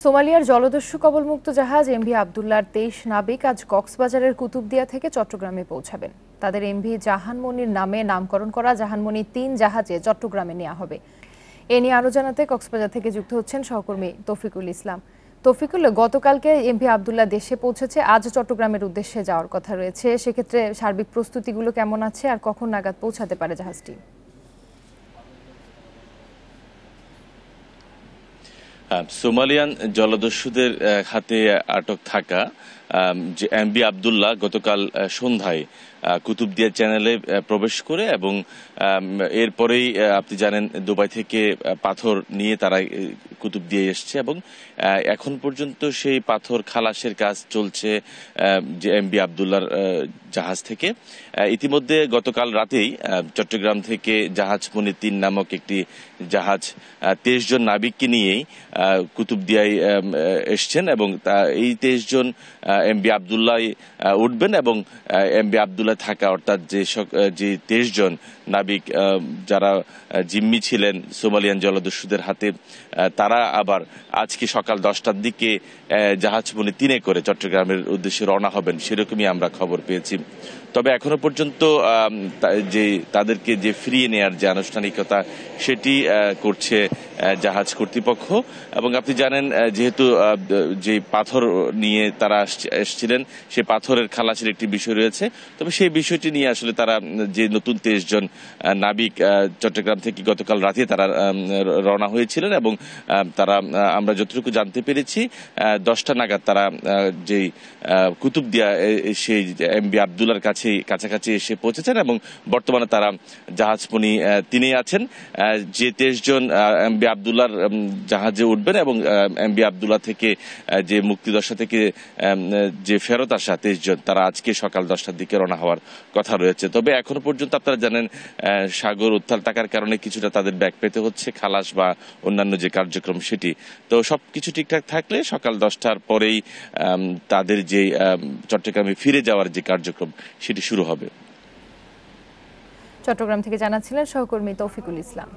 সোমালিয়ার জলদস্যু কবলমুক্ত জাহাজ এমভি আবদুল্লাহর ২৩ নাবিক আজ কক্সবাজারের কুতুবদিয়া থেকে চট্টগ্রামে পৌঁছাবেন। তাদের এমভি জাহানমনির নামে নামকরণ করা জাহানমনি ৩ জাহাজে চট্টগ্রামে নেওয়া হবে। এ নিয়ে আরো জানাতে কক্সবাজার থেকে যুক্ত হচ্ছেন সহকর্মী তৌফিকুল ইসলাম। তৌফিকুল, গতকালকে এমভি আবদুল্লাহ দেশে পৌঁছেছে, আজ চট্টগ্রামের উদ্দেশ্যে যাওয়ার কথা রয়েছে। সেক্ষেত্রে সার্বিক প্রস্তুতিগুলো কেমন আছে আর কখন নাগাদ পৌঁছাতে পারে জাহাজটি? সোমালিয়ান জলদস্যুদের হাতে আটক থাকা যে এমভি আবদুল্লাহ গতকাল সন্ধ্যায় কুতুবদিয়া চ্যানেলে প্রবেশ করে এবং এরপরেই আপনি জানেন দুবাই থেকে পাথর নিয়ে তারা কুতুবদিয়ায় এসছে এবং এখন পর্যন্ত সেই পাথর খালাসের কাজ চলছে যে এমভি আবদুল্লাহর জাহাজ থেকে। ইতিমধ্যে গতকাল রাতেই চট্টগ্রাম থেকে জাহাজমনি ৩ নামক একটি জাহাজ ২৩ জন নাবিককে নিয়েই কুতুবদিয়ায় এসছেন এবং এই ২৩ জন এমভি আবদুল্লাহ উঠবেন এবং এমভি আবদুল্লাহ থাকা অর্থাৎ যে ২৩ জন নাবিক যারা জিম্মি ছিলেন সোমালিয়ান জলদস্যুদের হাতে, তারা আবার আজকে সকাল 10টার দিকে জাহাজমনি ৩-এ করে চট্টগ্রামের উদ্দেশ্যে রওনা হবেন, সেরকমই আমরা খবর পেয়েছি। তবে এখনো পর্যন্ত যে তাদেরকে যে ফিরিয়ে নেয়ার যে আনুষ্ঠানিকতা সেটি করছে জাহাজ কর্তৃপক্ষ। এবং আপনি জানেন যেহেতু যে পাথর নিয়ে তারা এসেছিলেন সেই পাথরের খালাসের একটি বিষয় রয়েছে, তবে সেই বিষয়টি নিয়ে আসলে তারা যে নতুন ২৩ জন নাবিক চট্টগ্রাম থেকে গতকাল রাতে তারা রওনা হয়েছিলেন এবং তারা আমরা যতটুকু জানতে পেরেছি 10টা নাগাদ তারা যেই কুতুবদিয়া সেই এমভি আবদুল্লাহর কাছাকাছি এসে পৌঁছেছেন এবং বর্তমানে তারা জাহাজমনি ৩-এ আছেন। যে ২৩ জন এমভি আবদুল্লাহর জাহাজে উঠবেন এবং এমভি আবদুল্লাহ থেকে যে মুক্তিদশা থেকে যে ফেরত আসা ২৩ জন, তারা আজকে সকাল 10টার দিকে রওনা হওয়ার কথা রয়েছে। তবে এখনো পর্যন্ত আপনারা জানেন সাগর উত্তাল থাকার কারণে কিছুটা তাদের ব্যাগ পেতে হচ্ছে, খালাস বা অন্যান্য যে কার্যক্রম সেটি। তো সবকিছু ঠিকঠাক থাকলে সকাল 10টার পরেই তাদের যে চট্টগ্রামে ফিরে যাওয়ার যে কার্যক্রম সেটি শুরু হবে। চট্টগ্রাম থেকে জানাচ্ছিলেন সহকর্মী তৌফিকুল ইসলাম।